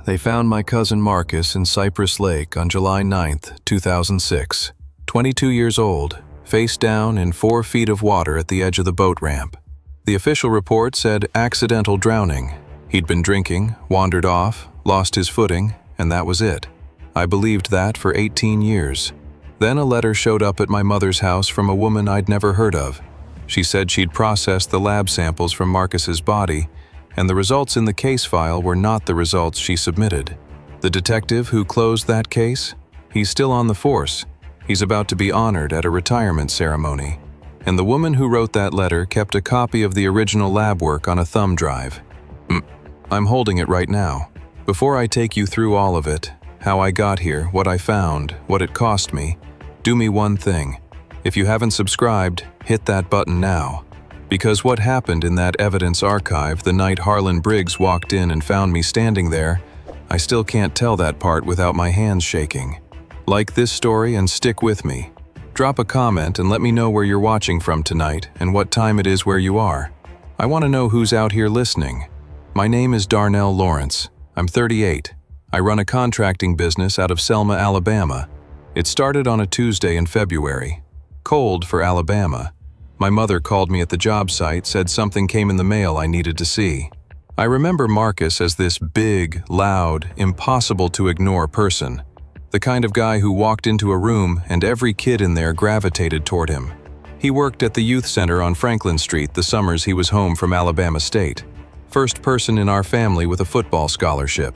they found my cousin Marcus in Cypress Lake on July 9th, 2006. 22 years old, face down in 4 feet of water at the edge of the boat ramp. The official report said accidental drowning. He'd been drinking, wandered off, lost his footing, and that was it. I believed that for 18 years. Then a letter showed up at my mother's house from a woman I'd never heard of. She said she'd processed the lab samples from Marcus's body, and the results in the case file were not the results she submitted. The detective who closed that case? He's still on the force. He's about to be honored at a retirement ceremony. And the woman who wrote that letter kept a copy of the original lab work on a thumb drive. I'm holding it right now. Before I take you through all of it, how I got here, what I found, what it cost me, do me one thing. If you haven't subscribed, hit that button now. Because what happened in that evidence archive the night Harlan Briggs walked in and found me standing there, I still can't tell that part without my hands shaking. Like this story and stick with me. Drop a comment and let me know where you're watching from tonight and what time it is where you are. I want to know who's out here listening. My name is Darnell Lawrence. I'm 38. I run a contracting business out of Selma, Alabama. It started on a Tuesday in February. Cold for Alabama. My mother called me at the job site, said something came in the mail I needed to see. I remember Marcus as this big, loud, impossible-to-ignore person. The kind of guy who walked into a room and every kid in there gravitated toward him. He worked at the youth center on Franklin Street the summers he was home from Alabama State. First person in our family with a football scholarship.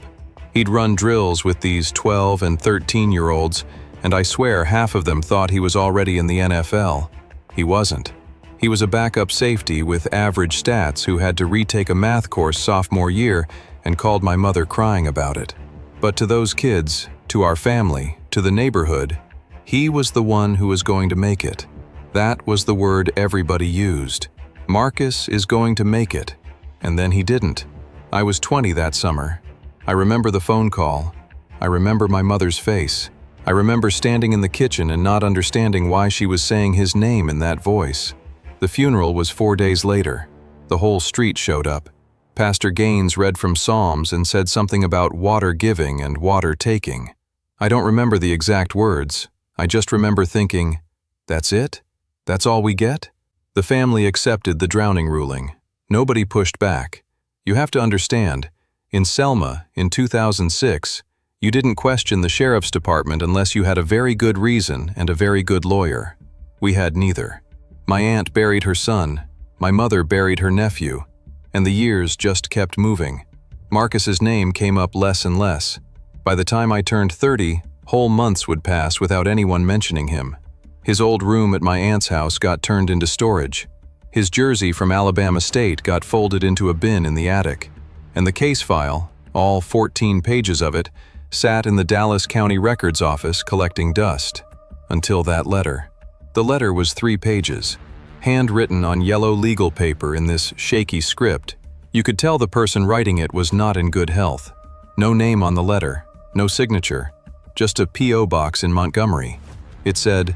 He'd run drills with these 12 and 13-year-olds, and I swear half of them thought he was already in the NFL. He wasn't. He was a backup safety with average stats who had to retake a math course sophomore year and called my mother crying about it. But to those kids, to our family, to the neighborhood, he was the one who was going to make it. That was the word everybody used. Marcus is going to make it. And then he didn't. I was 20 that summer. I remember the phone call. I remember my mother's face. I remember standing in the kitchen and not understanding why she was saying his name in that voice. The funeral was 4 days later. The whole street showed up. Pastor Gaines read from Psalms and said something about water giving and water taking. I don't remember the exact words. I just remember thinking, that's it? That's all we get? The family accepted the drowning ruling. Nobody pushed back. You have to understand, in Selma, in 2006, you didn't question the sheriff's department unless you had a very good reason and a very good lawyer. We had neither. My aunt buried her son, my mother buried her nephew, and the years just kept moving. Marcus's name came up less and less. By the time I turned 30, whole months would pass without anyone mentioning him. His old room at my aunt's house got turned into storage. His jersey from Alabama State got folded into a bin in the attic. And the case file, all 14 pages of it, sat in the Dallas County Records Office collecting dust. Until that letter. The letter was 3 pages, handwritten on yellow legal paper in this shaky script. You could tell the person writing it was not in good health. No name on the letter, no signature, just a P.O. box in Montgomery. It said,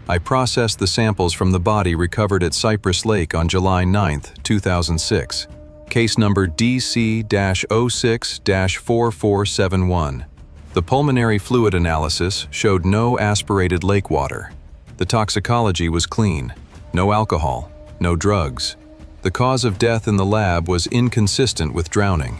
I processed the samples from the body recovered at Cypress Lake on July 9, 2006. Case number DC-06-4471. The pulmonary fluid analysis showed no aspirated lake water. The toxicology was clean. No alcohol, no drugs. The cause of death in the lab was inconsistent with drowning.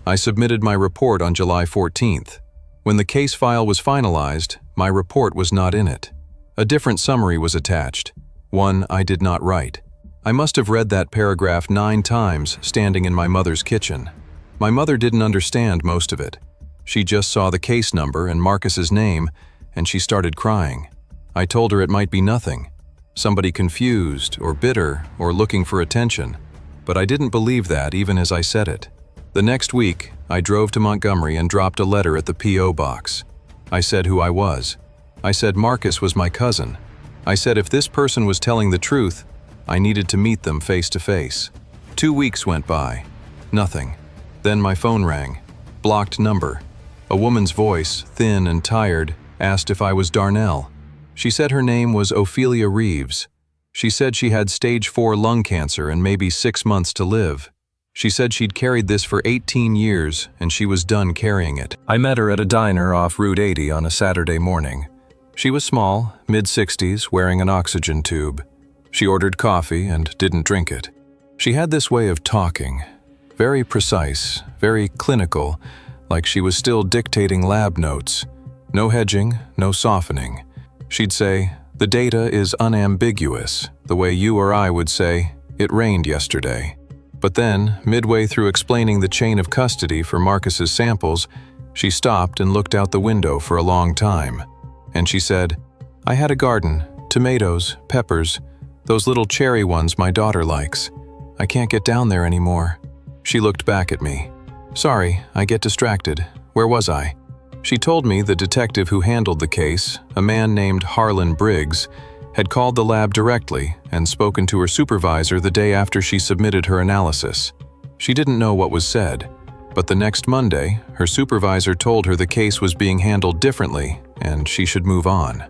I submitted my report on July 14th. When the case file was finalized, my report was not in it. A different summary was attached, one I did not write. I must have read that paragraph 9 times standing in my mother's kitchen. My mother didn't understand most of it. She just saw the case number and Marcus's name, and she started crying. I told her it might be nothing, somebody confused or bitter or looking for attention, but I didn't believe that even as I said it. The next week, I drove to Montgomery and dropped a letter at the P.O. box. I said who I was. I said Marcus was my cousin. I said if this person was telling the truth, I needed to meet them face to face. 2 weeks went by. Nothing. Then my phone rang. Blocked number. A woman's voice, thin and tired, asked if I was Darnell. She said her name was Ophelia Reeves. She said she had stage 4 lung cancer and maybe 6 months to live. She said she'd carried this for 18 years and she was done carrying it. I met her at a diner off Route 80 on a Saturday morning. She was small, mid-60s, wearing an oxygen tube. She ordered coffee and didn't drink it. She had this way of talking, very precise, very clinical, like she was still dictating lab notes. No hedging, no softening. She'd say, "The data is unambiguous," the way you or I would say, "It rained yesterday." But then, midway through explaining the chain of custody for Marcus's samples, she stopped and looked out the window for a long time. And she said, "I had a garden, tomatoes, peppers, those little cherry ones my daughter likes. I can't get down there anymore." She looked back at me. "Sorry, I get distracted. Where was I?" She told me the detective who handled the case, a man named Harlan Briggs, had called the lab directly and spoken to her supervisor the day after she submitted her analysis. She didn't know what was said, but the next Monday, her supervisor told her the case was being handled differently and she should move on.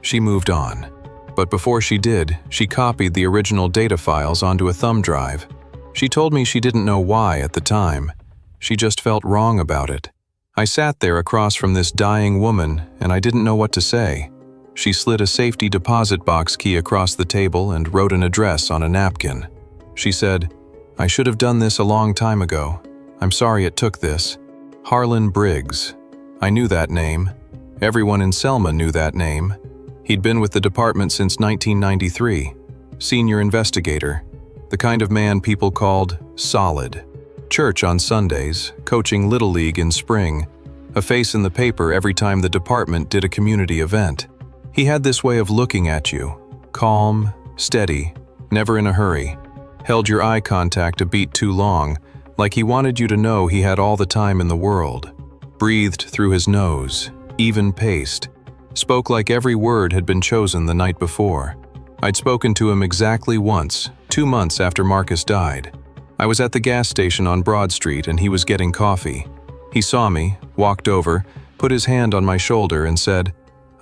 She moved on. But before she did, she copied the original data files onto a thumb drive. She told me she didn't know why at the time. She just felt wrong about it. I sat there across from this dying woman and I didn't know what to say. She slid a safety deposit box key across the table and wrote an address on a napkin. She said, "I should have done this a long time ago. I'm sorry it took this." Harlan Briggs. I knew that name. Everyone in Selma knew that name. He'd been with the department since 1993. Senior investigator. The kind of man people called solid. Church on Sundays, coaching Little League in spring. A face in the paper every time the department did a community event. He had this way of looking at you. Calm, steady, never in a hurry. Held your eye contact a beat too long, like he wanted you to know he had all the time in the world. Breathed through his nose, even paced. Spoke like every word had been chosen the night before. I'd spoken to him exactly once, 2 months after Marcus died. I was at the gas station on Broad Street and he was getting coffee. He saw me, walked over, put his hand on my shoulder and said,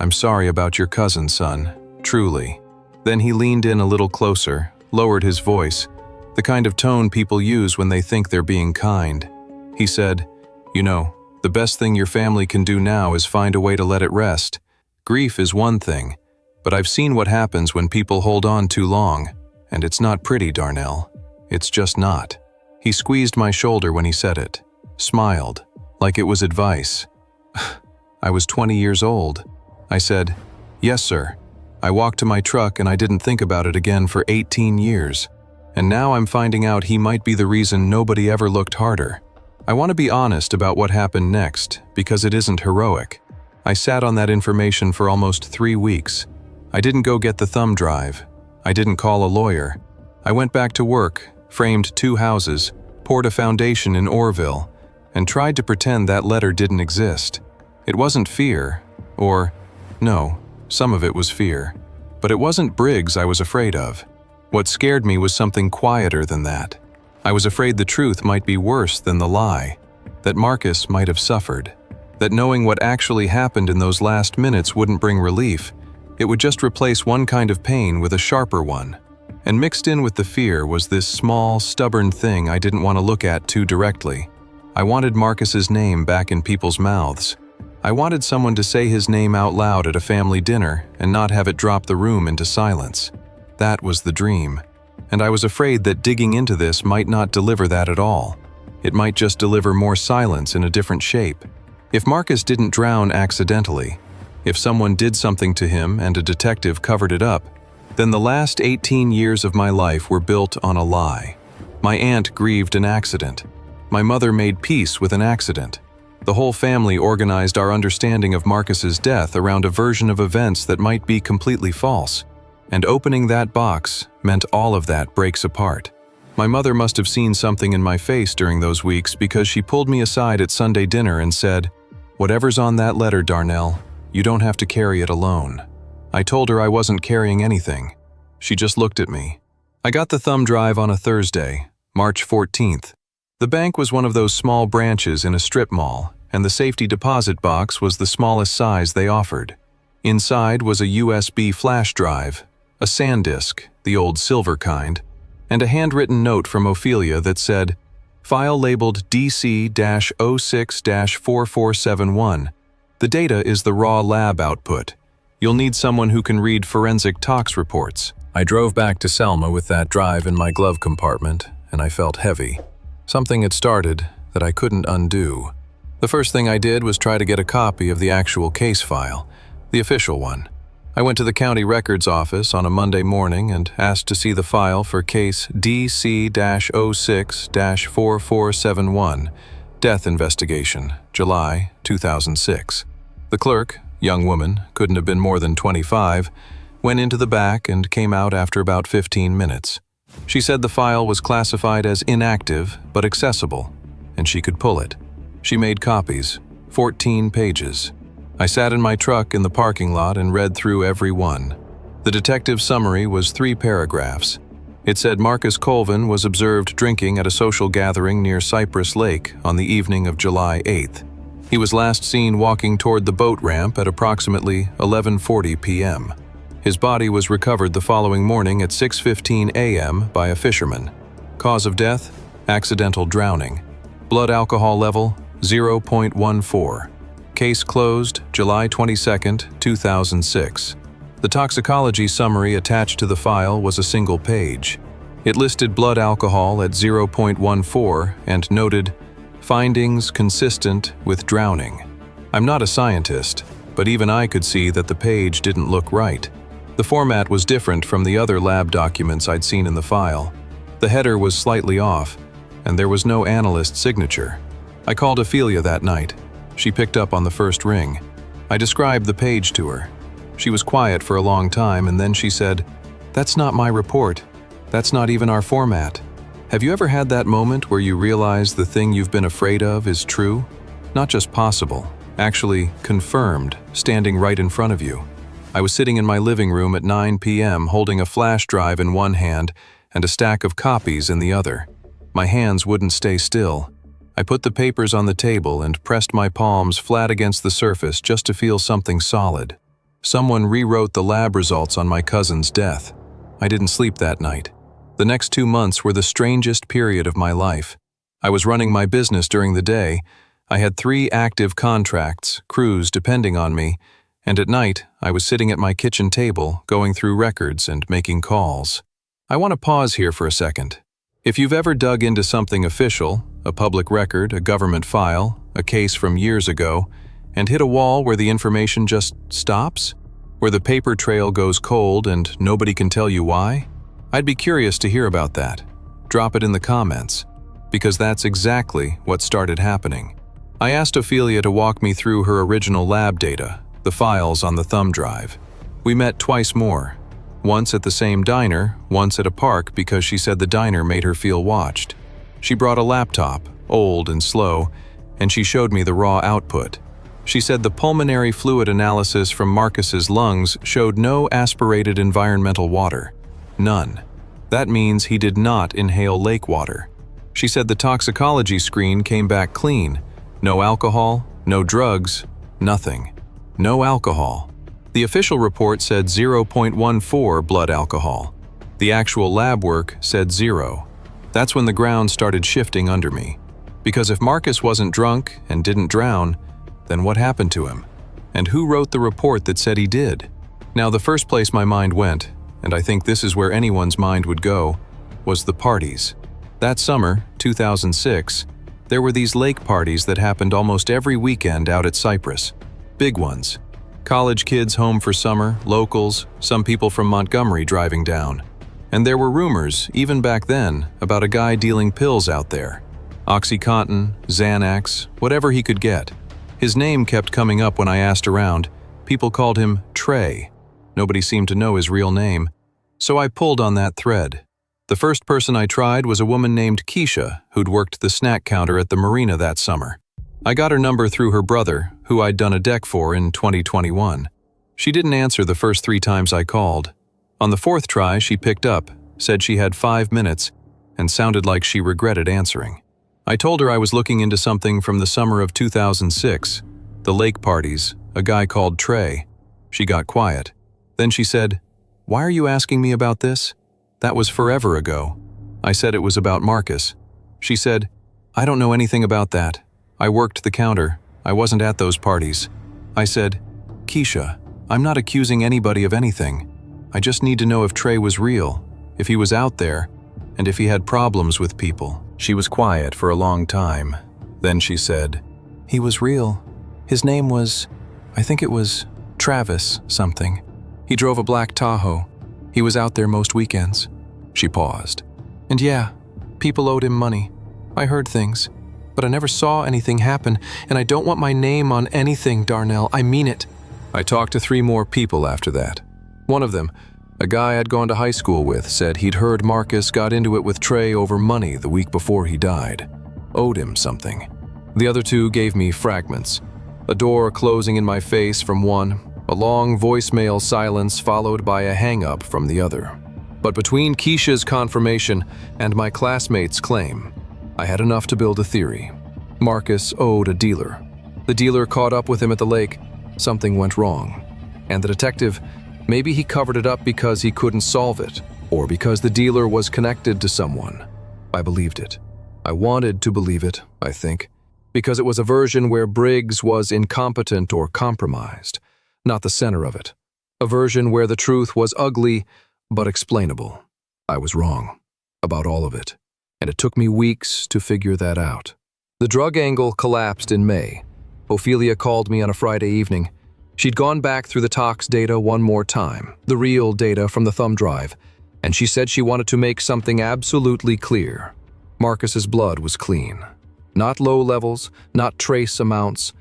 "I'm sorry about your cousin, son, truly." Then he leaned in a little closer, lowered his voice, the kind of tone people use when they think they're being kind. He said, "You know, the best thing your family can do now is find a way to let it rest. Grief is one thing, but I've seen what happens when people hold on too long, and it's not pretty, Darnell. It's just not." He squeezed my shoulder when he said it, smiled, like it was advice. I was 20 years old. I said, "Yes, sir." I walked to my truck and I didn't think about it again for 18 years. And now I'm finding out he might be the reason nobody ever looked harder. I want to be honest about what happened next, because it isn't heroic. I sat on that information for almost 3 weeks. I didn't go get the thumb drive. I didn't call a lawyer. I went back to work, framed 2 houses, poured a foundation in Orville, and tried to pretend that letter didn't exist. It wasn't fear, or, no, some of it was fear. But it wasn't Briggs I was afraid of. What scared me was something quieter than that. I was afraid the truth might be worse than the lie, that Marcus might have suffered, that knowing what actually happened in those last minutes wouldn't bring relief. It would just replace one kind of pain with a sharper one. And mixed in with the fear was this small, stubborn thing I didn't want to look at too directly. I wanted Marcus's name back in people's mouths. I wanted someone to say his name out loud at a family dinner and not have it drop the room into silence. That was the dream. And I was afraid that digging into this might not deliver that at all. It might just deliver more silence in a different shape. If Marcus didn't drown accidentally, if someone did something to him and a detective covered it up, then the last 18 years of my life were built on a lie. My aunt grieved an accident. My mother made peace with an accident. The whole family organized our understanding of Marcus's death around a version of events that might be completely false. And opening that box meant all of that breaks apart. My mother must have seen something in my face during those weeks because she pulled me aside at Sunday dinner and said, "Whatever's on that letter, Darnell, you don't have to carry it alone." I told her I wasn't carrying anything. She just looked at me. I got the thumb drive on a Thursday, March 14th. The bank was one of those small branches in a strip mall, and the safety deposit box was the smallest size they offered. Inside was a USB flash drive, a SanDisk, the old silver kind, and a handwritten note from Ophelia that said, File labeled DC-06-4471. The data is the raw lab output. You'll need someone who can read forensic tox reports. I drove back to Selma with that drive in my glove compartment, and I felt heavy. Something had started that I couldn't undo. The first thing I did was try to get a copy of the actual case file, the official one. I went to the county records office on a Monday morning and asked to see the file for case DC-06-4471, death investigation, July 2006. The clerk, young woman, couldn't have been more than 25, went into the back and came out after about 15 minutes. She said the file was classified as inactive but accessible, and she could pull it. She made copies, 14 pages. I sat in my truck in the parking lot and read through every one. The detective's summary was 3 paragraphs. It said Marcus Colvin was observed drinking at a social gathering near Cypress Lake on the evening of July 8th. He was last seen walking toward the boat ramp at approximately 11:40 p.m. His body was recovered the following morning at 6:15 a.m. by a fisherman. Cause of death: accidental drowning. Blood alcohol level: 0.14. Case closed July 22, 2006. The toxicology summary attached to the file was a single page. It listed blood alcohol at 0.14 and noted, "Findings consistent with drowning." I'm not a scientist, but even I could see that the page didn't look right. The format was different from the other lab documents I'd seen in the file. The header was slightly off, and there was no analyst signature. I called Ophelia that night. She picked up on the first ring. I described the page to her. She was quiet for a long time, and then she said, "That's not my report. That's not even our format." Have you ever had that moment where you realize the thing you've been afraid of is true? Not just possible, actually confirmed, standing right in front of you. I was sitting in my living room at 9 p.m. holding a flash drive in one hand and a stack of copies in the other. My hands wouldn't stay still. I put the papers on the table and pressed my palms flat against the surface just to feel something solid. Someone rewrote the lab results on my cousin's death. I didn't sleep that night. The next 2 months were the strangest period of my life. I was running my business during the day. I had 3 active contracts, crews depending on me, and at night I was sitting at my kitchen table going through records and making calls. I want to pause here for a second. If you've ever dug into something official, a public record, a government file, a case from years ago, and hit a wall where the information just stops, where the paper trail goes cold and nobody can tell you why, I'd be curious to hear about that. Drop it in the comments, because that's exactly what started happening. I asked Ophelia to walk me through her original lab data, the files on the thumb drive. We met twice more. Once at the same diner, once at a park because she said the diner made her feel watched. She brought a laptop, old and slow, and she showed me the raw output. She said the pulmonary fluid analysis from Marcus's lungs showed no aspirated environmental water. None. That means he did not inhale lake water. She said the toxicology screen came back clean. No alcohol, no drugs, nothing. No alcohol. The official report said 0.14 blood alcohol. The actual lab work said 0. That's when the ground started shifting under me. Because if Marcus wasn't drunk and didn't drown, then what happened to him? And who wrote the report that said he did? Now, the first place my mind went, and I think this is where anyone's mind would go, was the parties. That summer, 2006, there were these lake parties that happened almost every weekend out at Cypress. Big ones. College kids home for summer, locals, some people from Montgomery driving down. And there were rumors, even back then, about a guy dealing pills out there. OxyContin, Xanax, whatever he could get. His name kept coming up when I asked around. People called him Trey. Nobody seemed to know his real name. So I pulled on that thread. The first person I tried was a woman named Keisha, who'd worked the snack counter at the marina that summer. I got her number through her brother, who I'd done a deck for in 2021. She didn't answer the first 3 times I called. On the 4th try, she picked up, said she had 5 minutes, and sounded like she regretted answering. I told her I was looking into something from the summer of 2006, the lake parties, a guy called Trey. She got quiet. Then she said, "Why are you asking me about this? That was forever ago." I said it was about Marcus. She said, I don't know anything about that. I worked the counter. I wasn't at those parties. I said, Keisha, I'm not accusing anybody of anything. I just need to know if Trey was real, if he was out there, and if he had problems with people. She was quiet for a long time. Then she said, he was real. His name was, I think it was Travis something. He drove a black Tahoe. He was out there most weekends. She paused. And yeah, people owed him money. I heard things, but I never saw anything happen, and I don't want my name on anything, Darnell. I mean it. I talked to 3 more people after that. One of them, a guy I'd gone to high school with, said he'd heard Marcus got into it with Trey over money the week before he died. Owed him something. The other 2 gave me fragments. A door closing in my face from one, a long voicemail silence followed by a hang-up from the other. But between Keisha's confirmation and my classmate's claim, I had enough to build a theory. Marcus owed a dealer. The dealer caught up with him at the lake. Something went wrong. And the detective, maybe he covered it up because he couldn't solve it, or because the dealer was connected to someone. I believed it. I wanted to believe it, I think, because it was a version where Briggs was incompetent or compromised, not the center of it. A version where the truth was ugly but explainable. I was wrong about all of it, and it took me weeks to figure that out. The drug angle collapsed in May. Ophelia called me on a Friday evening. She'd gone back through the tox data one more time, the real data from the thumb drive, and she said she wanted to make something absolutely clear. Marcus's blood was clean. Not low levels, not trace amounts,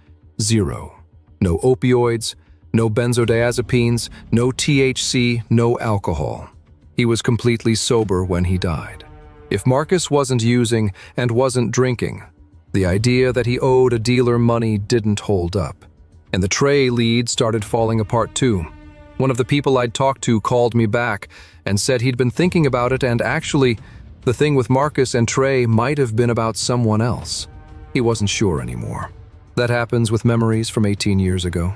0. No opioids, no benzodiazepines, no THC, no alcohol. He was completely sober when he died. If Marcus wasn't using and wasn't drinking, the idea that he owed a dealer money didn't hold up. And the Trey lead started falling apart too. One of the people I'd talked to called me back and said he'd been thinking about it, and actually, the thing with Marcus and Trey might have been about someone else. He wasn't sure anymore. That happens with memories from 18 years ago.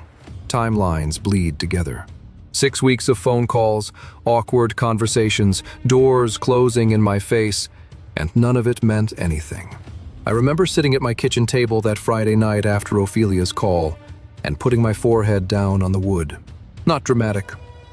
Timelines bleed together. 6 weeks of phone calls, awkward conversations, doors closing in my face, and none of it meant anything. I remember sitting at my kitchen table that Friday night after Ophelia's call and putting my forehead down on the wood. Not dramatic,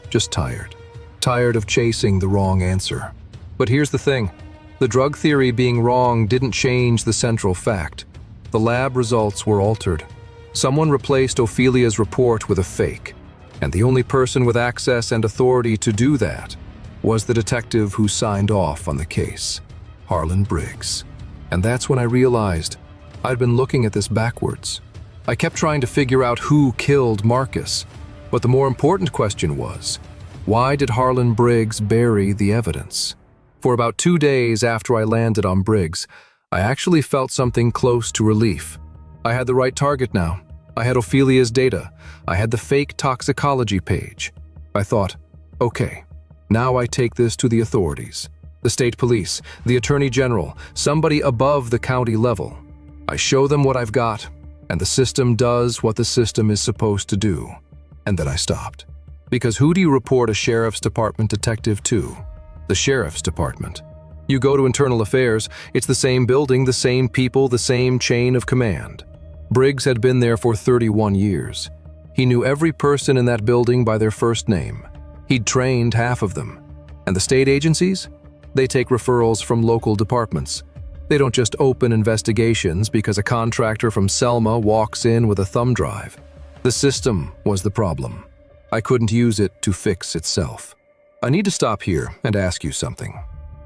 just tired. Tired of chasing the wrong answer. But here's the thing. The drug theory being wrong didn't change the central fact. The lab results were altered. Someone replaced Ophelia's report with a fake, and the only person with access and authority to do that was the detective who signed off on the case, Harlan Briggs. And that's when I realized I'd been looking at this backwards. I kept trying to figure out who killed Marcus, but the more important question was, why did Harlan Briggs bury the evidence? For about 2 days after I landed on Briggs, I actually felt something close to relief. I had the right target now. I had Ophelia's data. I had the fake toxicology page. I thought, okay, now I take this to the authorities. The state police, the attorney general, somebody above the county level. I show them what I've got, and the system does what the system is supposed to do. And then I stopped. Because who do you report a sheriff's department detective to? The sheriff's department. You go to internal affairs, it's the same building, the same people, the same chain of command. Briggs had been there for 31 years. He knew every person in that building by their first name. He'd trained half of them. And the state agencies? They take referrals from local departments. They don't just open investigations because a contractor from Selma walks in with a thumb drive. The system was the problem. I couldn't use it to fix itself. I need to stop here and ask you something.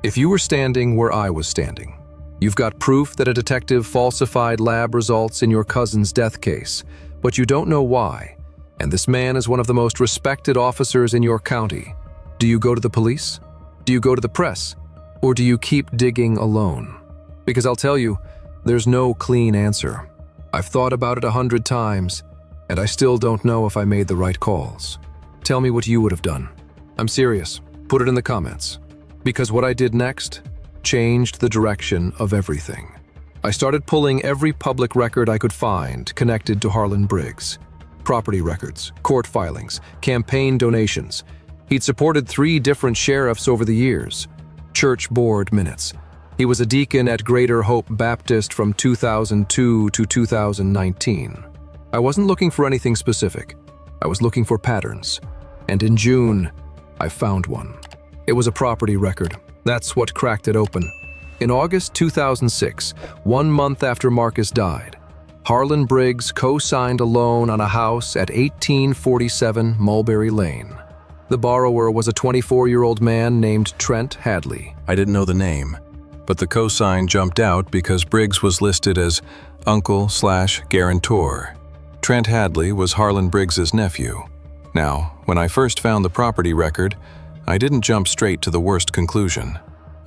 If you were standing where I was standing, you've got proof that a detective falsified lab results in your cousin's death case, but you don't know why, and this man is one of the most respected officers in your county. Do you go to the police? Do you go to the press? Or do you keep digging alone? Because I'll tell you, there's no clean answer. I've thought about it 100 times, and I still don't know if I made the right calls. Tell me what you would have done. I'm serious. Put it in the comments. Because what I did next changed the direction of everything. I started pulling every public record I could find connected to Harlan Briggs. Property records, court filings, campaign donations. He'd supported 3 different sheriffs over the years. Church board minutes. He was a deacon at Greater Hope Baptist from 2002 to 2019. I wasn't looking for anything specific. I was looking for patterns. And in June, I found one. It was a property record. That's what cracked it open. In August 2006, 1 month after Marcus died, Harlan Briggs co-signed a loan on a house at 1847 Mulberry Lane. The borrower was a 24-year-old man named Trent Hadley. I didn't know the name, but the cosign jumped out because Briggs was listed as uncle/guarantor. Trent Hadley was Harlan Briggs's nephew. Now, when I first found the property record, I didn't jump straight to the worst conclusion.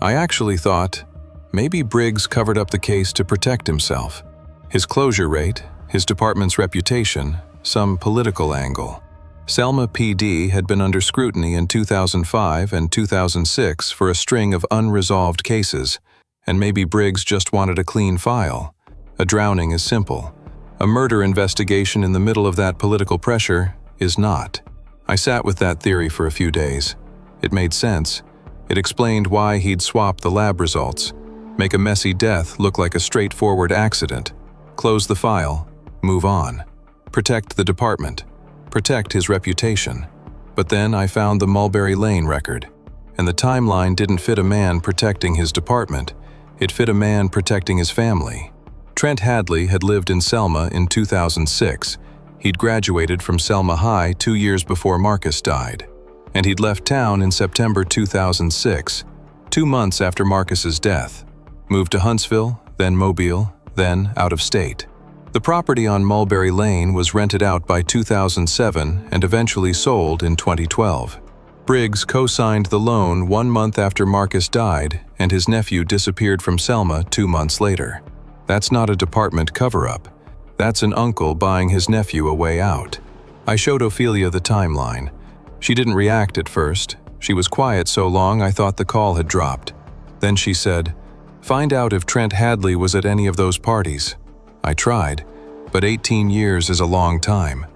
I actually thought, maybe Briggs covered up the case to protect himself. His closure rate, his department's reputation, some political angle. Selma PD had been under scrutiny in 2005 and 2006 for a string of unresolved cases, and maybe Briggs just wanted a clean file. A drowning is simple. A murder investigation in the middle of that political pressure is not. I sat with that theory for a few days. It made sense. It explained why he'd swap the lab results, make a messy death look like a straightforward accident, close the file, move on, protect the department, protect his reputation. But then I found the Mulberry Lane record, and the timeline didn't fit a man protecting his department. It fit a man protecting his family. Trent Hadley had lived in Selma in 2006. He'd graduated from Selma High 2 years before Marcus died. And he'd left town in September 2006, 2 months after Marcus's death. Moved to Huntsville, then Mobile, then out of state. The property on Mulberry Lane was rented out by 2007 and eventually sold in 2012. Briggs co-signed the loan 1 month after Marcus died, and his nephew disappeared from Selma 2 months later. That's not a department cover-up. That's an uncle buying his nephew a way out. I showed Ophelia the timeline. She didn't react at first. She was quiet so long I thought the call had dropped. Then she said, "Find out if Trent Hadley was at any of those parties." I tried, but 18 years is a long time.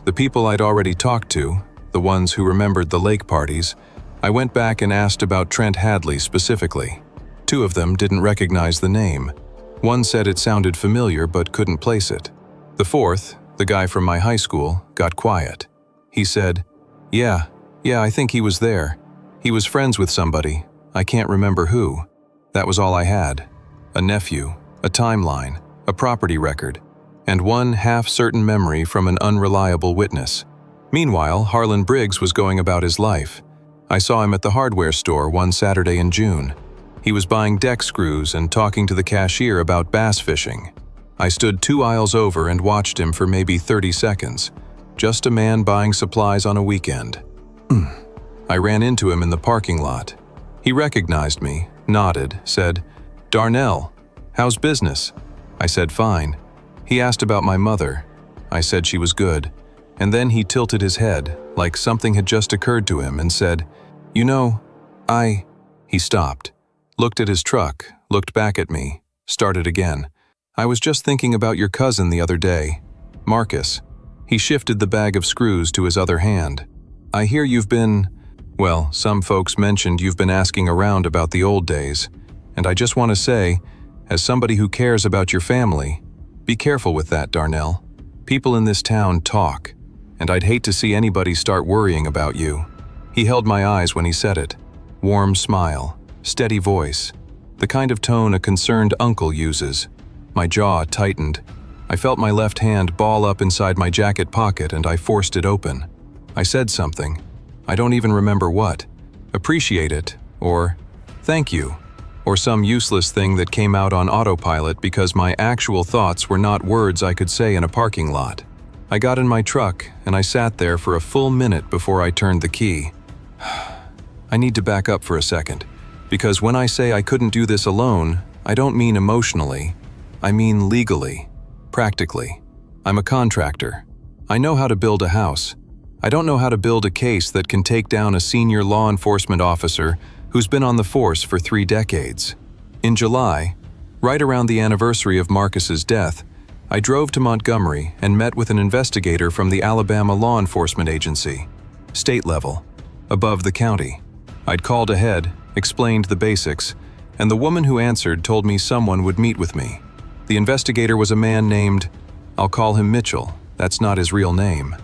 The people I'd already talked to, the ones who remembered the lake parties, I went back and asked about Trent Hadley specifically. 2 of them didn't recognize the name. One said it sounded familiar but couldn't place it. The 4th, the guy from my high school, got quiet. He said, Yeah, I think he was there. He was friends with somebody. I can't remember who." That was all I had. A nephew, a timeline, a property record, and one half-certain memory from an unreliable witness. Meanwhile, Harlan Briggs was going about his life. I saw him at the hardware store one Saturday in June. He was buying deck screws and talking to the cashier about bass fishing. I stood 2 aisles over and watched him for maybe 30 seconds. Just a man buying supplies on a weekend. I ran into him in the parking lot. He recognized me, nodded, said, "Darnell, how's business?" I said, "Fine." He asked about my mother. I said she was good. And then he tilted his head, like something had just occurred to him, and said, "You know, He stopped, looked at his truck, looked back at me, started again. "I was just thinking about your cousin the other day, Marcus." He shifted the bag of screws to his other hand. "I hear you've been, well, some folks mentioned you've been asking around about the old days. And I just want to say, as somebody who cares about your family, be careful with that, Darnell. People in this town talk, and I'd hate to see anybody start worrying about you." He held my eyes when he said it. Warm smile, steady voice, the kind of tone a concerned uncle uses. My jaw tightened. I felt my left hand ball up inside my jacket pocket and I forced it open. I said something. I don't even remember what. Appreciate it, or thank you, or some useless thing that came out on autopilot because my actual thoughts were not words I could say in a parking lot. I got in my truck and I sat there for a full minute before I turned the key. I need to back up for a second, because when I say I couldn't do this alone, I don't mean emotionally. I mean legally, practically. I'm a contractor. I know how to build a house. I don't know how to build a case that can take down a senior law enforcement officer who's been on the force for 3 decades. In July, right around the anniversary of Marcus's death, I drove to Montgomery and met with an investigator from the Alabama Law Enforcement Agency, state level, above the county. I'd called ahead, explained the basics, and the woman who answered told me someone would meet with me. The investigator was a man named, I'll call him Mitchell, that's not his real name.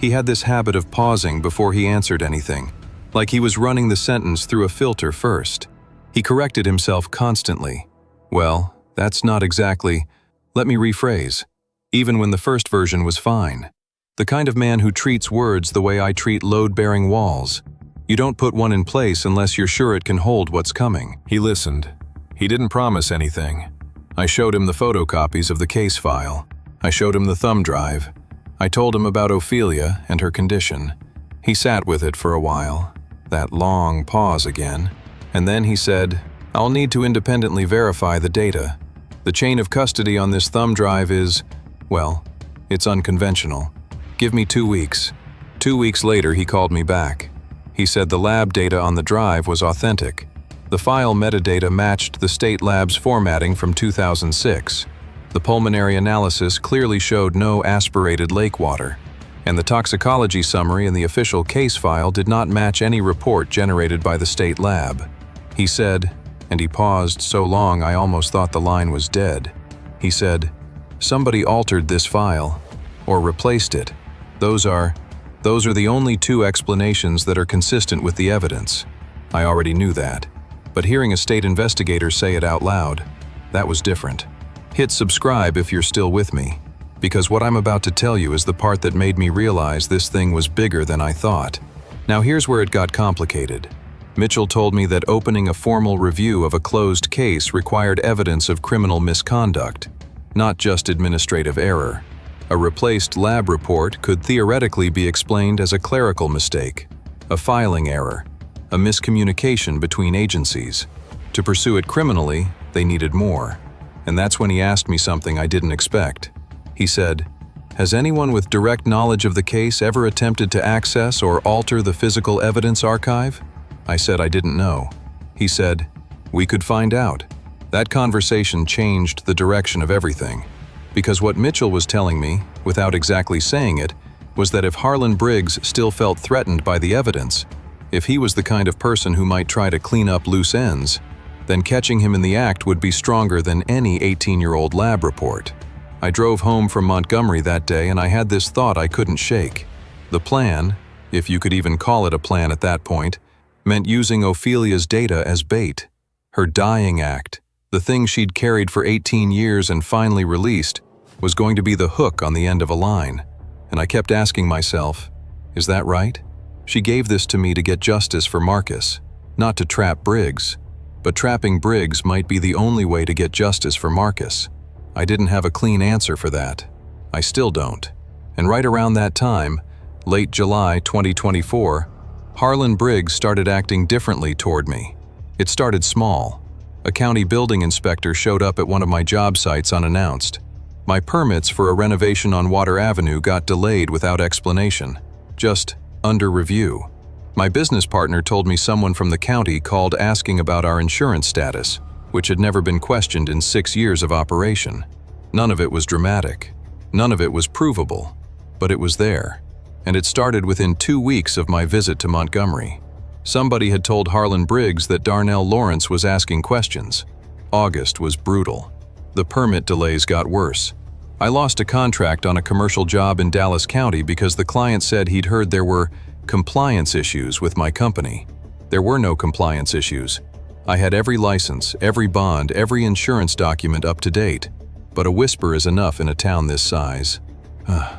He had this habit of pausing before he answered anything, like he was running the sentence through a filter first. He corrected himself constantly. Well, that's not exactly. Let me rephrase. Even when the first version was fine. The kind of man who treats words the way I treat load-bearing walls. You don't put one in place unless you're sure it can hold what's coming. He listened. He didn't promise anything. I showed him the photocopies of the case file. I showed him the thumb drive. I told him about Ophelia and her condition. He sat with it for a while. That long pause again. And then he said, I'll need to independently verify the data. The chain of custody on this thumb drive is, well, it's unconventional. Give me 2 weeks. 2 weeks later, he called me back. He said the lab data on the drive was authentic. The file metadata matched the state lab's formatting from 2006. The pulmonary analysis clearly showed no aspirated lake water, and the toxicology summary in the official case file did not match any report generated by the state lab. He said, and he paused so long I almost thought the line was dead. He said, somebody altered this file, or replaced it. Those are the only 2 explanations that are consistent with the evidence. I already knew that, but hearing a state investigator say it out loud, that was different. Hit subscribe if you're still with me, because what I'm about to tell you is the part that made me realize this thing was bigger than I thought. Now here's where it got complicated. Mitchell told me that opening a formal review of a closed case required evidence of criminal misconduct, not just administrative error. A replaced lab report could theoretically be explained as a clerical mistake, a filing error, a miscommunication between agencies. To pursue it criminally, they needed more. And that's when he asked me something I didn't expect. He said, has anyone with direct knowledge of the case ever attempted to access or alter the physical evidence archive? I said I didn't know. He said, we could find out. That conversation changed the direction of everything. Because what Mitchell was telling me, without exactly saying it, was that if Harlan Briggs still felt threatened by the evidence, if he was the kind of person who might try to clean up loose ends, then catching him in the act would be stronger than any 18-year-old lab report. I drove home from Montgomery that day and I had this thought I couldn't shake. The plan, if you could even call it a plan at that point, meant using Ophelia's data as bait. Her dying act, the thing she'd carried for 18 years and finally released, was going to be the hook on the end of a line. And I kept asking myself, is that right? She gave this to me to get justice for Marcus, not to trap Briggs. But trapping Briggs might be the only way to get justice for Marcus. I didn't have a clean answer for that. I still don't. And right around that time, late July 2024, Harlan Briggs started acting differently toward me. It started small. A county building inspector showed up at one of my job sites unannounced. My permits for a renovation on Water Avenue got delayed without explanation, just under review. My business partner told me someone from the county called asking about our insurance status, which had never been questioned in 6 years of operation. None of it was dramatic. None of it was provable. But it was there. And it started within 2 weeks of my visit to Montgomery. Somebody had told Harlan Briggs that Darnell Lawrence was asking questions. August was brutal. The permit delays got worse. I lost a contract on a commercial job in Dallas County because the client said he'd heard there were compliance issues with my company. There were no compliance issues. I had every license, every bond, every insurance document up to date. But a whisper is enough in a town this size.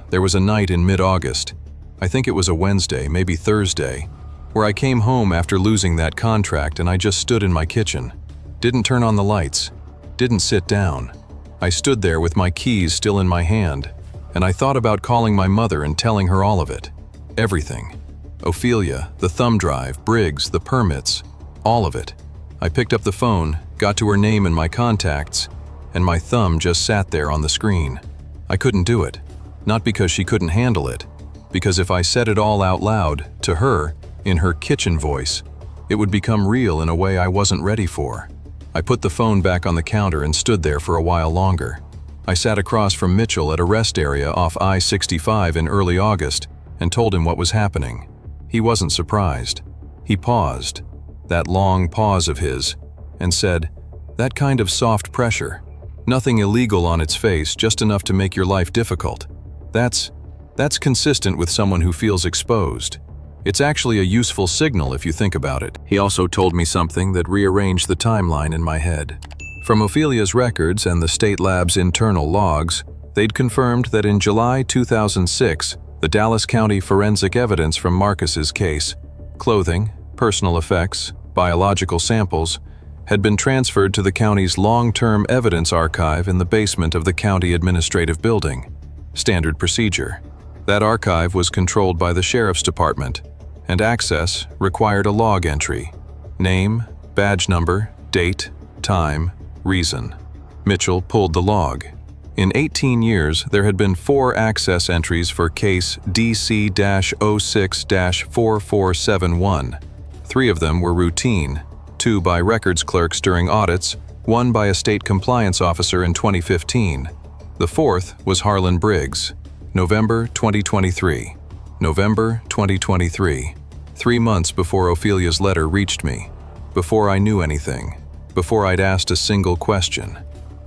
There was a night in mid-August. I think it was a Wednesday, maybe Thursday, where I came home after losing that contract and I just stood in my kitchen. Didn't turn on the lights. Didn't sit down. I stood there with my keys still in my hand, and I thought about calling my mother and telling her all of it. Everything. Ophelia, the thumb drive, Briggs, the permits, all of it. I picked up the phone, got to her name and my contacts, and my thumb just sat there on the screen. I couldn't do it. Not because she couldn't handle it, because if I said it all out loud, to her, in her kitchen voice, it would become real in a way I wasn't ready for. I put the phone back on the counter and stood there for a while longer. I sat across from Mitchell at a rest area off I-65 in early August and told him what was happening. He wasn't surprised. He paused, that long pause of his, and said, That kind of soft pressure. Nothing illegal on its face, just enough to make your life difficult. That's consistent with someone who feels exposed. It's actually a useful signal if you think about it. He also told me something that rearranged the timeline in my head. From Ophelia's records and the state lab's internal logs, they'd confirmed that in July 2006, the Dallas County forensic evidence from Marcus's case, clothing, personal effects, biological samples, had been transferred to the county's long-term evidence archive in the basement of the county administrative building. Standard procedure. That archive was controlled by the sheriff's department, and access required a log entry. Name, badge number, date, time, reason. Mitchell pulled the log. In 18 years, there had been 4 access entries for case DC-06-4471. 3 of them were routine, 2 by records clerks during audits, 1 by a state compliance officer in 2015. The 4th was Harlan Briggs, November 2023. November 2023. 3 months before Ophelia's letter reached me, before I knew anything, before I'd asked a single question.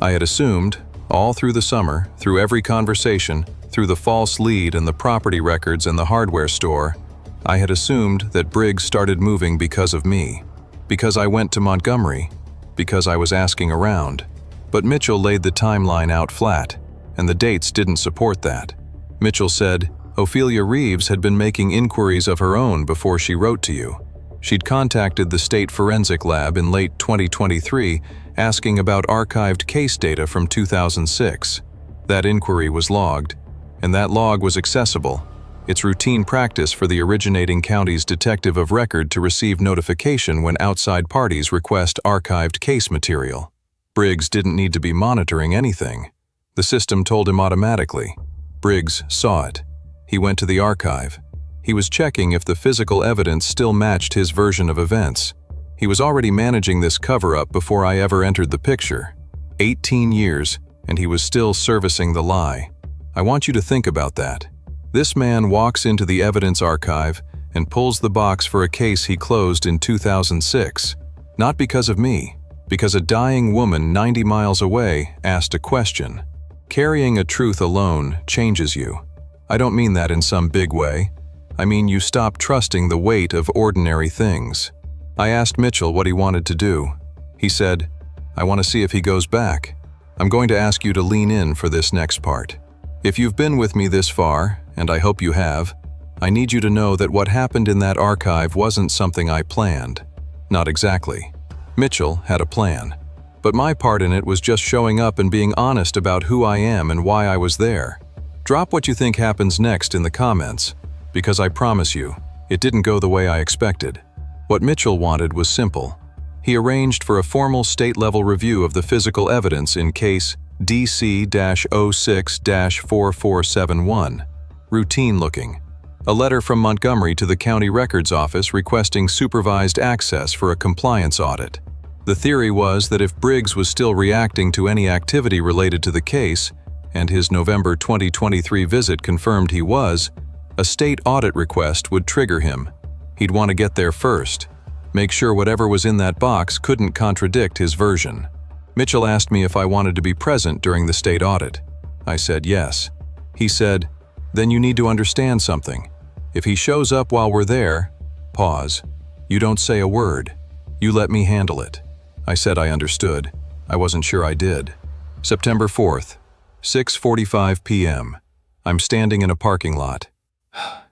I had assumed, all through the summer, through every conversation, through the false lead and the property records and the hardware store, I had assumed that Briggs started moving because of me, because I went to Montgomery, because I was asking around. But Mitchell laid the timeline out flat, and the dates didn't support that. Mitchell said, Ophelia Reeves had been making inquiries of her own before she wrote to you. She'd contacted the state forensic lab in late 2023 asking about archived case data from 2006. That inquiry was logged, and that log was accessible. It's routine practice for the originating county's detective of record to receive notification when outside parties request archived case material. Briggs didn't need to be monitoring anything. The system told him automatically. Briggs saw it. He went to the archive. He was checking if the physical evidence still matched his version of events. He was already managing this cover-up before I ever entered the picture. 18 years, and he was still servicing the lie. I want you to think about that. This man walks into the evidence archive and pulls the box for a case he closed in 2006. Not because of me, because a dying woman 90 miles away asked a question. Carrying a truth alone changes you. I don't mean that in some big way. I mean you stop trusting the weight of ordinary things. I asked Mitchell what he wanted to do. He said, I want to see if he goes back. I'm going to ask you to lean in for this next part. If you've been with me this far, and I hope you have, I need you to know that what happened in that archive wasn't something I planned. Not exactly. Mitchell had a plan. But my part in it was just showing up and being honest about who I am and why I was there. Drop what you think happens next in the comments, because I promise you, it didn't go the way I expected. What Mitchell wanted was simple. He arranged for a formal state-level review of the physical evidence in case DC-06-4471. Routine looking. A letter from Montgomery to the county records office requesting supervised access for a compliance audit. The theory was that if Briggs was still reacting to any activity related to the case, and his November 2023 visit confirmed he was, a state audit request would trigger him. He'd want to get there first, make sure whatever was in that box couldn't contradict his version. Mitchell asked me if I wanted to be present during the state audit. I said yes. He said, then you need to understand something. If he shows up while we're there, pause. You don't say a word. You let me handle it. I said I understood. I wasn't sure I did. September 4th, 6:45 p.m. I'm standing in a parking lot.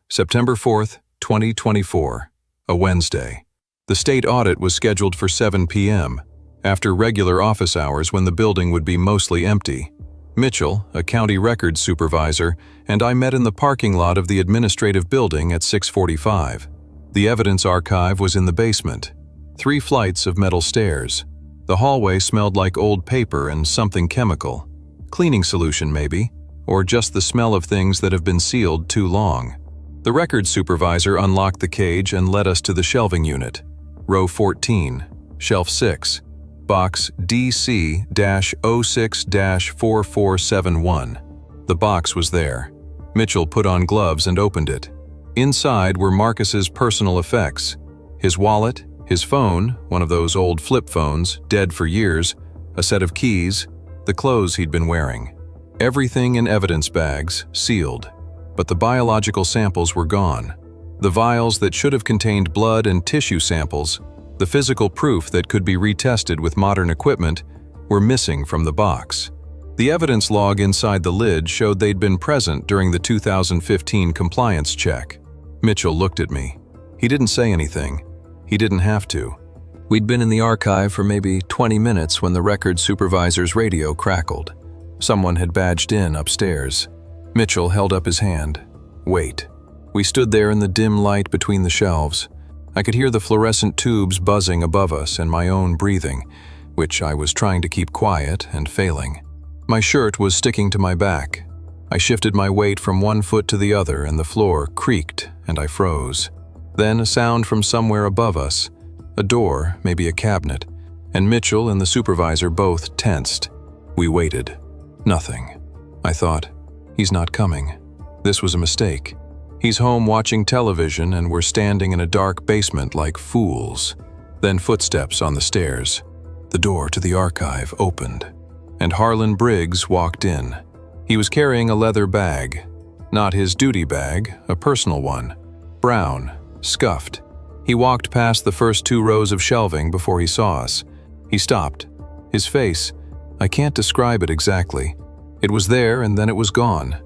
September 4th, 2024, a Wednesday. The state audit was scheduled for 7 p.m., after regular office hours when the building would be mostly empty. Mitchell, a county records supervisor, and I met in the parking lot of the administrative building at 6:45. The evidence archive was in the basement. 3 flights of metal stairs. The hallway smelled like old paper and something chemical. Cleaning solution maybe, or just the smell of things that have been sealed too long. The records supervisor unlocked the cage and led us to the shelving unit. Row 14, shelf 6, box DC-06-4471. The box was there. Mitchell put on gloves and opened it. Inside were Marcus's personal effects. His wallet, his phone, one of those old flip phones, dead for years, a set of keys, the clothes he'd been wearing. Everything in evidence bags, sealed. But the biological samples were gone. The vials that should have contained blood and tissue samples, the physical proof that could be retested with modern equipment, were missing from the box. The evidence log inside the lid showed they'd been present during the 2015 compliance check. Mitchell looked at me. He didn't say anything. He didn't have to. We'd been in the archive for maybe 20 minutes when the record supervisor's radio crackled. Someone had badged in upstairs. Mitchell held up his hand. Wait. We stood there in the dim light between the shelves. I could hear the fluorescent tubes buzzing above us and my own breathing, which I was trying to keep quiet and failing. My shirt was sticking to my back. I shifted my weight from one foot to the other and the floor creaked and I froze. Then a sound from somewhere above us, a door, maybe a cabinet, and Mitchell and the supervisor both tensed. We waited. Nothing. I thought, he's not coming. This was a mistake. He's home watching television and we're standing in a dark basement like fools. Then footsteps on the stairs. The door to the archive opened, and Harlan Briggs walked in. He was carrying a leather bag. Not his duty bag, a personal one. Brown, scuffed. He walked past the first 2 rows of shelving before he saw us. He stopped. His face, I can't describe it exactly. It was there and then it was gone.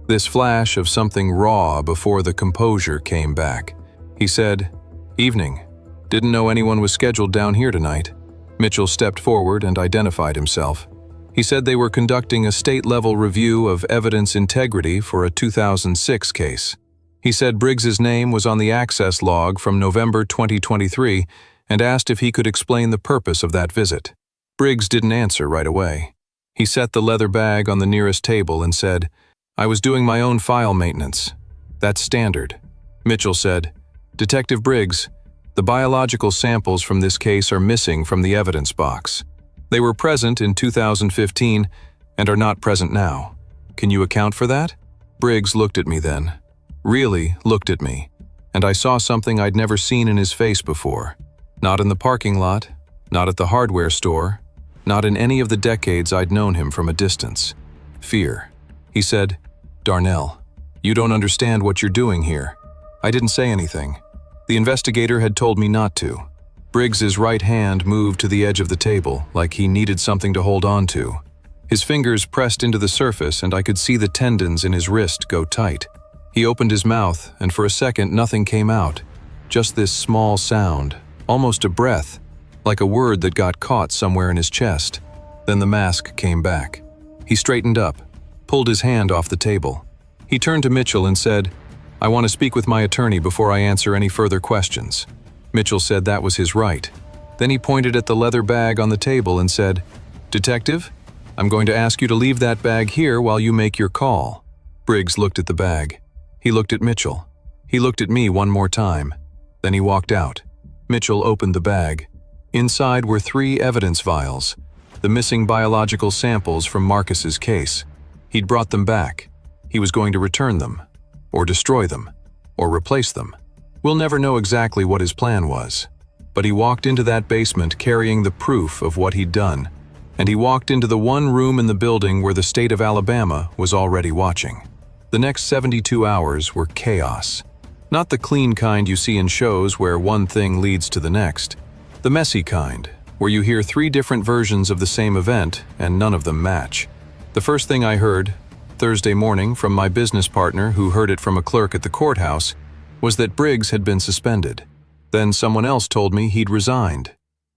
This flash of something raw before the composure came back. He said, "Evening. Didn't know anyone was scheduled down here tonight." Mitchell stepped forward and identified himself. He said they were conducting a state-level review of evidence integrity for a 2006 case. He said Briggs's name was on the access log from November 2023 and asked if he could explain the purpose of that visit. Briggs didn't answer right away. He set the leather bag on the nearest table and said, "I was doing my own file maintenance. That's standard." Mitchell said, "Detective Briggs, the biological samples from this case are missing from the evidence box. They were present in 2015 and are not present now. Can you account for that?" Briggs looked at me then. Really looked at me, and I saw something I'd never seen in his face before. Not in the parking lot, not at the hardware store, not in any of the decades I'd known him from a distance. Fear. He said, "Darnell, you don't understand what you're doing here." I didn't say anything. The investigator had told me not to. Briggs's right hand moved to the edge of the table, like he needed something to hold on to. His fingers pressed into the surface and I could see the tendons in his wrist go tight. He opened his mouth and for a second nothing came out. Just this small sound, almost a breath, like a word that got caught somewhere in his chest. Then the mask came back. He straightened up, pulled his hand off the table. He turned to Mitchell and said, "I want to speak with my attorney before I answer any further questions." Mitchell said that was his right. Then he pointed at the leather bag on the table and said, "Detective, I'm going to ask you to leave that bag here while you make your call." Briggs looked at the bag. He looked at Mitchell. He looked at me one more time. Then he walked out. Mitchell opened the bag. Inside were 3 evidence vials, the missing biological samples from Marcus's case. He'd brought them back. He was going to return them, or destroy them, or replace them. We'll never know exactly what his plan was. But he walked into that basement carrying the proof of what he'd done, and he walked into the one room in the building where the state of Alabama was already watching. The next 72 hours were chaos. Not the clean kind you see in shows where one thing leads to the next. The messy kind, where you hear 3 different versions of the same event and none of them match. The first thing I heard, Thursday morning, from my business partner who heard it from a clerk at the courthouse, was that Briggs had been suspended. Then someone else told me he'd resigned.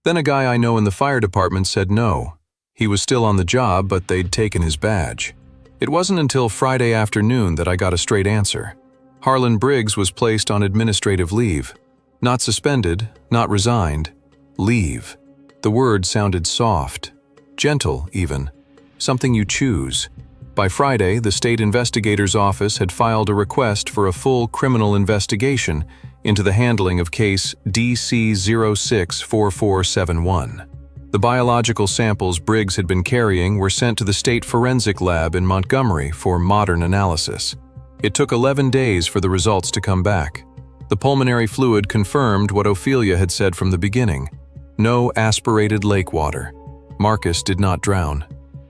Then a guy I know in the fire department said no. He was still on the job, but they'd taken his badge. It wasn't until Friday afternoon that I got a straight answer. Harlan Briggs was placed on administrative leave. Not suspended, not resigned. Leave. The word sounded soft, gentle even. Something you choose. By Friday, the state investigator's office had filed a request for a full criminal investigation into the handling of case DC-064471. The biological samples Briggs had been carrying were sent to the state forensic lab in Montgomery for modern analysis. It took 11 days for the results to come back. The pulmonary fluid confirmed what Ophelia had said from the beginning. No aspirated lake water. Marcus did not drown.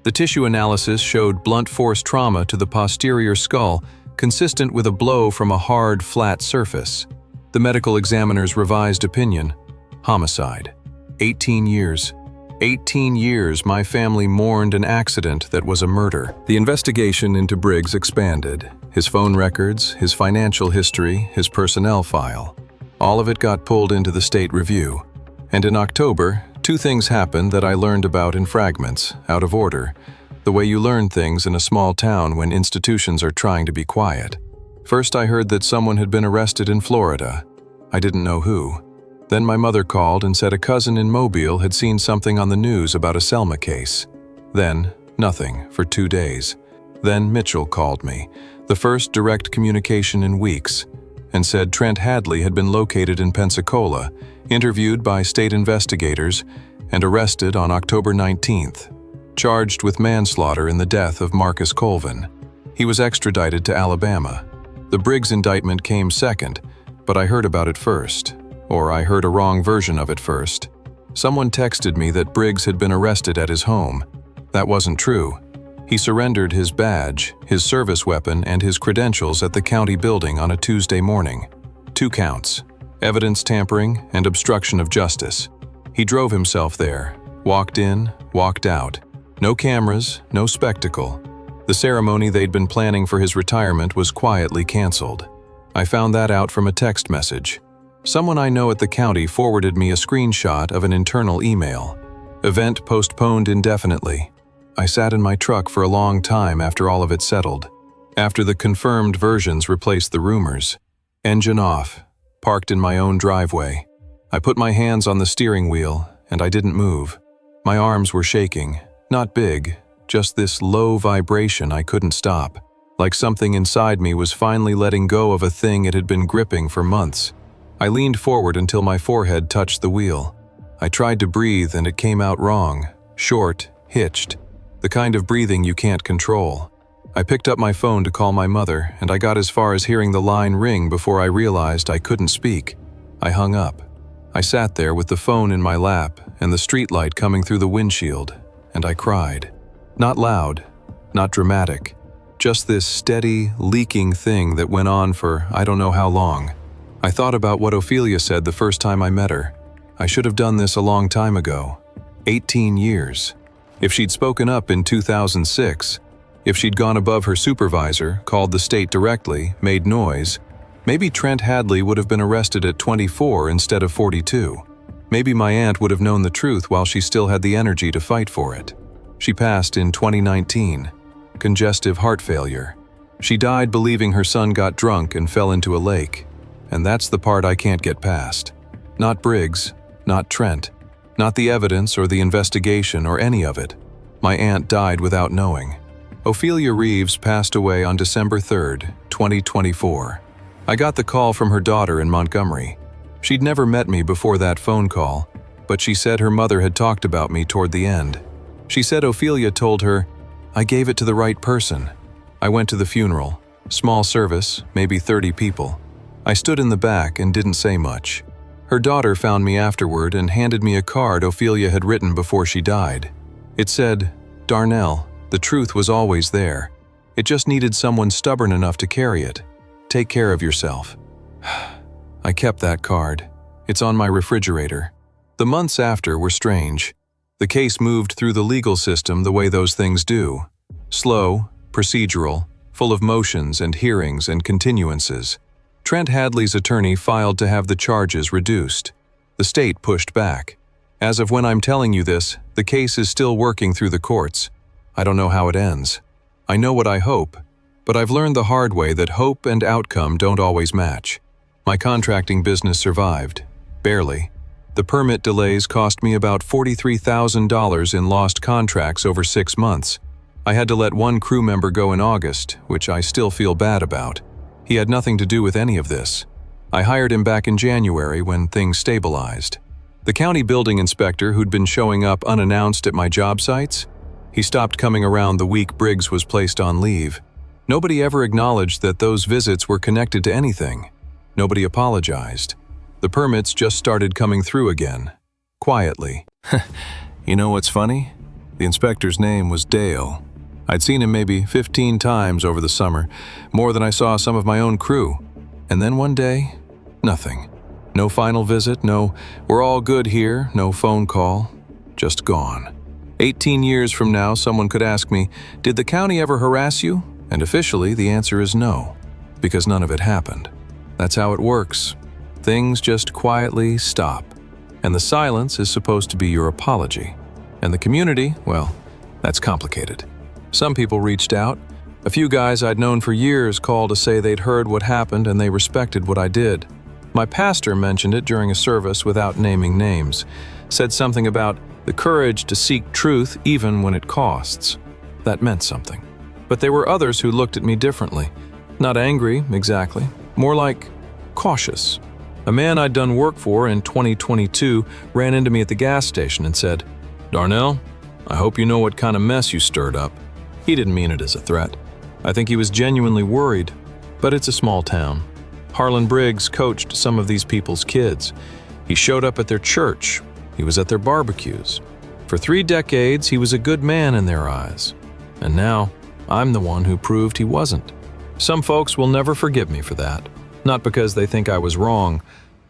The tissue analysis showed blunt force trauma to the posterior skull, consistent with a blow from a hard, flat surface. The medical examiner's revised opinion: homicide. 18 years. 18 years my family mourned an accident that was a murder. The investigation into Briggs expanded. His phone records, his financial history, his personnel file. All of it got pulled into the state review. And in October, two things happened that I learned about in fragments, out of order. The way you learn things in a small town when institutions are trying to be quiet. First, I heard that someone had been arrested in Florida. I didn't know who. Then my mother called and said a cousin in Mobile had seen something on the news about a Selma case. Then, nothing for 2 days. Then Mitchell called me, the first direct communication in weeks, and said Trent Hadley had been located in Pensacola, interviewed by state investigators, and arrested on October 19th, charged with manslaughter in the death of Marcus Colvin. He was extradited to Alabama. The Briggs indictment came second, but I heard about it first. Or I heard a wrong version of it first. Someone texted me that Briggs had been arrested at his home. That wasn't true. He surrendered his badge, his service weapon, and his credentials at the county building on a Tuesday morning. 2 counts: evidence tampering and obstruction of justice. He drove himself there, walked in, walked out. No cameras, no spectacle. The ceremony they'd been planning for his retirement was quietly canceled. I found that out from a text message. Someone I know at the county forwarded me a screenshot of an internal email. Event postponed indefinitely. I sat in my truck for a long time after all of it settled. After the confirmed versions replaced the rumors. Engine off. Parked in my own driveway. I put my hands on the steering wheel, and I didn't move. My arms were shaking. Not big, just this low vibration I couldn't stop. Like something inside me was finally letting go of a thing it had been gripping for months. I leaned forward until my forehead touched the wheel. I tried to breathe and it came out wrong, short, hitched, the kind of breathing you can't control. I picked up my phone to call my mother, and I got as far as hearing the line ring before I realized I couldn't speak. I hung up. I sat there with the phone in my lap and the streetlight coming through the windshield, and I cried. Not loud, not dramatic, just this steady, leaking thing that went on for I don't know how long. I thought about what Ophelia said the first time I met her. I should have done this a long time ago. 18 years. If she'd spoken up in 2006, if she'd gone above her supervisor, called the state directly, made noise, maybe Trent Hadley would have been arrested at 24 instead of 42. Maybe my aunt would have known the truth while she still had the energy to fight for it. She passed in 2019. Congestive heart failure. She died believing her son got drunk and fell into a lake. And that's the part I can't get past. Not Briggs, not Trent, not the evidence or the investigation or any of it. My aunt died without knowing. Ophelia Reeves passed away on December 3rd, 2024. I got the call from her daughter in Montgomery. She'd never met me before that phone call, but she said her mother had talked about me toward the end. She said Ophelia told her, "I gave it to the right person." I went to the funeral. Small service, maybe 30 people. I stood in the back and didn't say much. Her daughter found me afterward and handed me a card Ophelia had written before she died. It said, "Darnell, the truth was always there. It just needed someone stubborn enough to carry it. Take care of yourself." I kept that card. It's on my refrigerator. The months after were strange. The case moved through the legal system the way those things do. Slow, procedural, full of motions and hearings and continuances. Trent Hadley's attorney filed to have the charges reduced. The state pushed back. As of when I'm telling you this, the case is still working through the courts. I don't know how it ends. I know what I hope, but I've learned the hard way that hope and outcome don't always match. My contracting business survived. Barely. The permit delays cost me about $43,000 in lost contracts over 6 months. I had to let one crew member go in August, which I still feel bad about. He had nothing to do with any of this. I hired him back in January when things stabilized. The county building inspector who'd been showing up unannounced at my job sites, he stopped coming around the week Briggs was placed on leave. Nobody ever acknowledged that those visits were connected to anything. Nobody apologized. The permits just started coming through again. Quietly. You know what's funny? The inspector's name was Dale. I'd seen him maybe 15 times over the summer, more than I saw some of my own crew. And then one day, nothing. No final visit, no "we're all good here," no phone call, just gone. 18 years from now, someone could ask me, "Did the county ever harass you?" And officially, the answer is no, because none of it happened. That's how it works. Things just quietly stop. And the silence is supposed to be your apology. And the community, well, that's complicated. Some people reached out. A few guys I'd known for years called to say they'd heard what happened and they respected what I did. My pastor mentioned it during a service without naming names. Said something about the courage to seek truth even when it costs. That meant something. But there were others who looked at me differently. Not angry, exactly. More like cautious. A man I'd done work for in 2022 ran into me at the gas station and said, "Darnell, I hope you know what kind of mess you stirred up." He didn't mean it as a threat. I think he was genuinely worried. But it's a small town. Harlan Briggs coached some of these people's kids. He showed up at their church. He was at their barbecues. For 3 decades, he was a good man in their eyes. And now, I'm the one who proved he wasn't. Some folks will never forgive me for that. Not because they think I was wrong,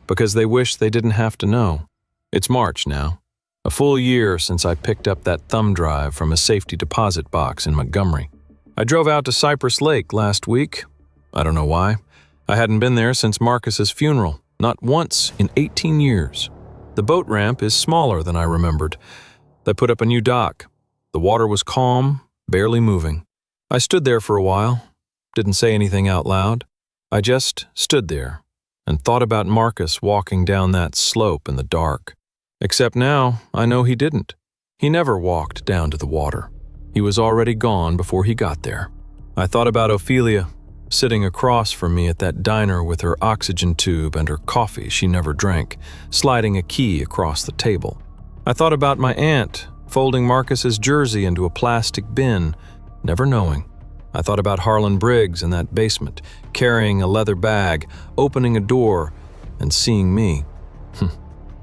because they wish they didn't have to know. It's March now. A full year since I picked up that thumb drive from a safety deposit box in Montgomery. I drove out to Cypress Lake last week. I don't know why. I hadn't been there since Marcus's funeral, not once in 18 years. The boat ramp is smaller than I remembered. They put up a new dock. The water was calm, barely moving. I stood there for a while, didn't say anything out loud. I just stood there and thought about Marcus walking down that slope in the dark. Except now, I know he didn't. He never walked down to the water. He was already gone before he got there. I thought about Ophelia, sitting across from me at that diner with her oxygen tube and her coffee she never drank, sliding a key across the table. I thought about my aunt, folding Marcus's jersey into a plastic bin, never knowing. I thought about Harlan Briggs in that basement, carrying a leather bag, opening a door, and seeing me.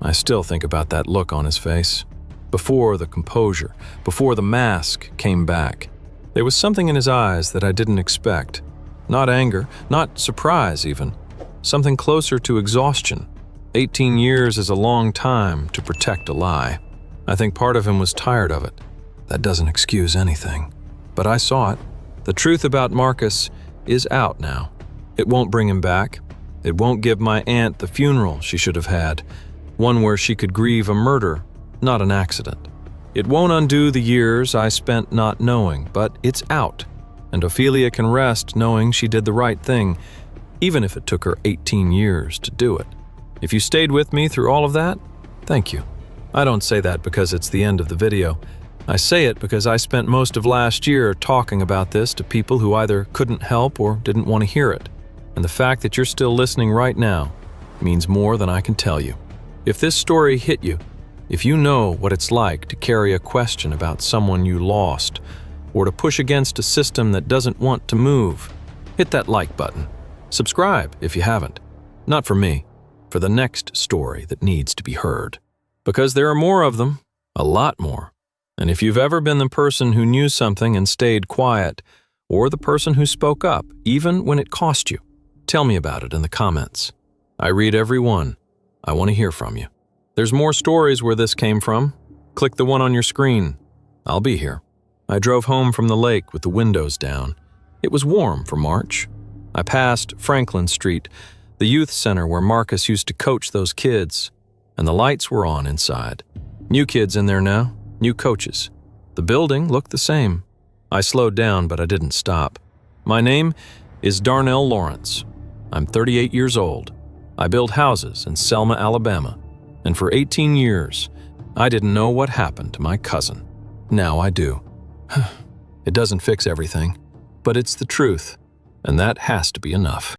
I still think about that look on his face. Before the composure, before the mask came back. There was something in his eyes that I didn't expect. Not anger, not surprise even. Something closer to exhaustion. 18 years is a long time to protect a lie. I think part of him was tired of it. That doesn't excuse anything. But I saw it. The truth about Marcus is out now. It won't bring him back. It won't give my aunt the funeral she should have had. One where she could grieve a murder, not an accident. It won't undo the years I spent not knowing, but it's out. And Ophelia can rest knowing she did the right thing, even if it took her 18 years to do it. If you stayed with me through all of that, thank you. I don't say that because it's the end of the video. I say it because I spent most of last year talking about this to people who either couldn't help or didn't want to hear it. And the fact that you're still listening right now means more than I can tell you. If this story hit you, if you know what it's like to carry a question about someone you lost, or to push against a system that doesn't want to move, hit that like button. Subscribe if you haven't. Not for me, for the next story that needs to be heard. Because there are more of them, a lot more. And if you've ever been the person who knew something and stayed quiet, or the person who spoke up, even when it cost you, tell me about it in the comments. I read every one. I want to hear from you. There's more stories where this came from. Click the one on your screen. I'll be here. I drove home from the lake with the windows down. It was warm for March. I passed Franklin Street, the youth center where Marcus used to coach those kids, and the lights were on inside. New kids in there now, new coaches. The building looked the same. I slowed down, but I didn't stop. My name is Darnell Lawrence. I'm 38 years old. I build houses in Selma, Alabama. And for 18 years, I didn't know what happened to my cousin. Now I do. It doesn't fix everything, but it's the truth, and that has to be enough.